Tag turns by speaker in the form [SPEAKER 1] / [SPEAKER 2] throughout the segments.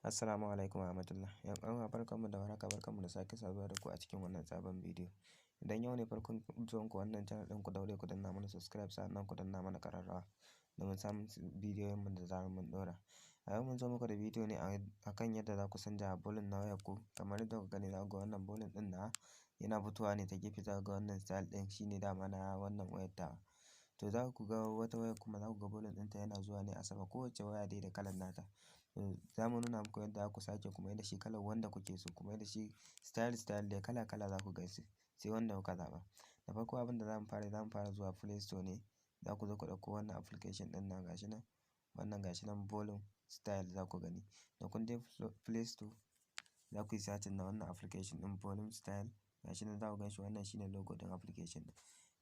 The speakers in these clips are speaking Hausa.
[SPEAKER 1] Assalamu alaikum warahmatullah. Yan uwa barkanmu da warhaka, barkanmu da sake saduwa da ku a cikin wannan sabon bidiyo. Idan yau ne farkon zuwan ku wannan channel ɗin, ku daure ku danna mana subscribe, sannan ku danna mana ƙararrawa domin samun bidiyoyin mu da zarar mun ɗora. A yau mun zo muku da bidiyo ne akan yadda za ku canja volume na wayar ku. Kamar yadda kuka gani, za ku ga wannan volume ɗin na yana fitowa ne ta gefe. Za ku ga wannan style ɗin shine dama na wannan wayar tawa. To za ku ga wata wayar kuma za ku ga volume ɗinta yana zuwa ne a sama. Kowacce waya dai da kalan nata. Za mu nuna muku yadda za ku sake kuma yadda shi kalar wanda kuke so, kuma yadda shi style da kala za ku gansu, sai wanda kuka zaɓa. Da farko abin da za mu fara zuwa Play Store ne. Za ku zo ku ɗauko wannan application ɗin nan, gashi nan. Wannan gashi nan volume style za ku gani. Da kun je Play Store za ku yi searching na wannan application ɗin volume style. Gashi nan za ku ganshi, wannan shine logo ɗin application ɗin.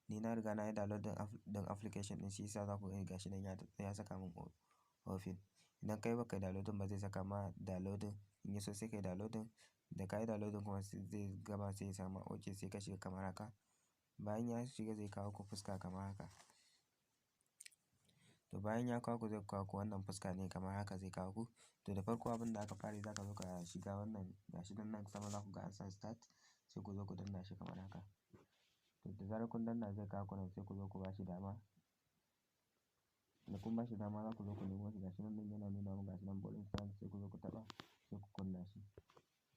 [SPEAKER 1] Ni na riga na yi download ɗin application ɗin, shi yasa za ku gani gashi nan ya saka min open. Idan kai baka yi downloading ba zai saka ma downloading. In ya so sai kai downloading. Da ka yi downloading kuma zai gama sai ya sama OK, sai ka shiga kamar haka. Bayan ya shiga zai kawo ku fuska kamar haka. To bayan ya kawo ku zai kawo ku wannan fuska ne kamar haka zai kawo ku. To da farko abin da aka fara yi, za ka zo ka shiga wannan gashi nan sama za ku ga an sa start, sai ku zo ku danna shi kamar haka. To da zarar kun danna zai kawo ku nan, sai ku zo ku ba shi dama. Da kun ba shi dama za ku zo ku nemo shi, gashi nan yana nuna muku gashi nan volume style, sai ku zo ku taɓa, sai ku kunna shi.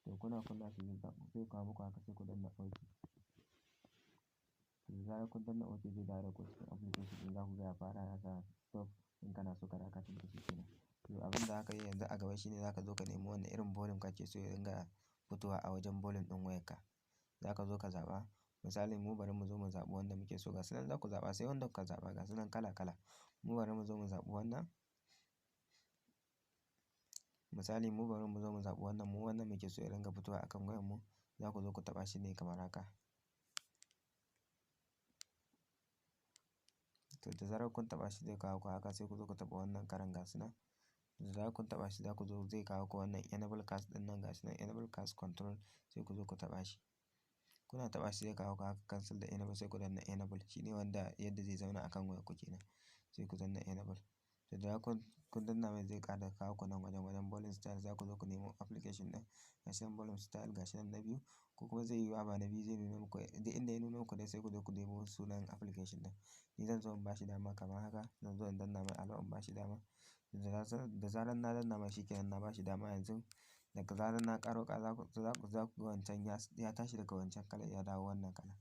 [SPEAKER 1] To kuna kunna shi zai kawo muku haka, sai ku danna OK. To da zarar kun danna OK zai dawo da ku cikin application ɗin. Za ku ga ya fara ya sa stop in kana so ka dakatar da shi kenan. To abin da aka yi yanzu a gaba shine za ka zo ka nemi wanne irin volume kake so ya dinga fitowa a wajen volume ɗin wayarka. Za ka zo ka zaɓa. Misali mu bari mu zo mu zaɓi wanda muke so. Gasu nan za ku zaɓa, sai wanda kuka zaɓa. Gasu nan kala. Mu bari mu zo mu zaɓi wannan. Misali mu bari mu zo mu zaɓi wannan. Mu wannan muke so ya dinga fitowa akan wayar mu. Za ku zo ku taɓa shi ne kamar haka. To da zarar kun taɓa shi zai kawo ku haka, sai ku zo ku taɓa wannan karan gasu nan. Da zarar kun taɓa shi za ku zo zai kawo ku wannan enable cast ɗin nan, gashi nan enable cast control, sai ku zo ku taɓa shi. Kuna taɓa shi zai kawo ku haka cancel da enable, sai ku danna enable. Shine wanda yadda zai zauna akan wayar ku kenan. Sai ku danna enable. To da zarar kun danna mai zai ƙara kawo ku nan wajen volume style. Za ku zo ku nemo application ɗin. Gashi nan volume style gashi nan na biyu. Ko kuma zai yiwu ba na biyu zai nuna muku, duk inda ya nuna muku dai sai ku zo ku nemo sunan application ɗin. Ni zan zo in ba shi dama kamar haka. Zan zo in danna mai allow in ba shi dama. Da zarar na danna mai shi kenan, na ba shi dama yanzu. Daga zarar na ƙaro ƙara za ku ga wancan ya tashi daga wancan kalan ya dawo wannan kalan.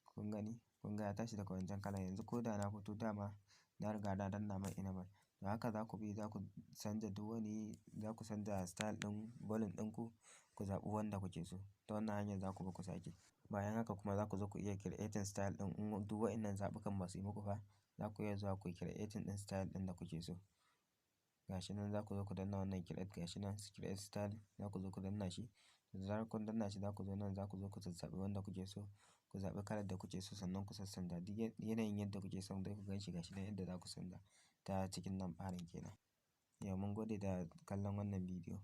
[SPEAKER 1] Kun gani? Kun ga ya tashi daga wancan kalan. Yanzu ko da na fito dama na riga na danna mai enable. To haka za ku bi, za ku canja duk wani, za ku canja style ɗin volume ɗinku, ku zaɓi wanda kuke so. Ta wannan hanyar za ku bi ku sake. Bayan haka kuma za ku zo ku iya creating style ɗin. In duk waɗannan zaɓukan ba su yi muku ba, za ku iya zuwa ku yi creating ɗin style ɗin da kuke so. Gashi nan za ku zo ku danna wannan create, gashi nan create style. Za ku zo ku danna shi. Da zarar kun danna shi za ku zo nan, za ku zo ku zaɓi wanda kuke so. Ku zaɓi kalar da kuke so, sannan ku sassanja duk yanayin yadda kuke son dai ku ganshi gashi nan yadda za ku canza ta cikin nan ɓarin kenan. Yau mun gode da kallon wannan bidiyo.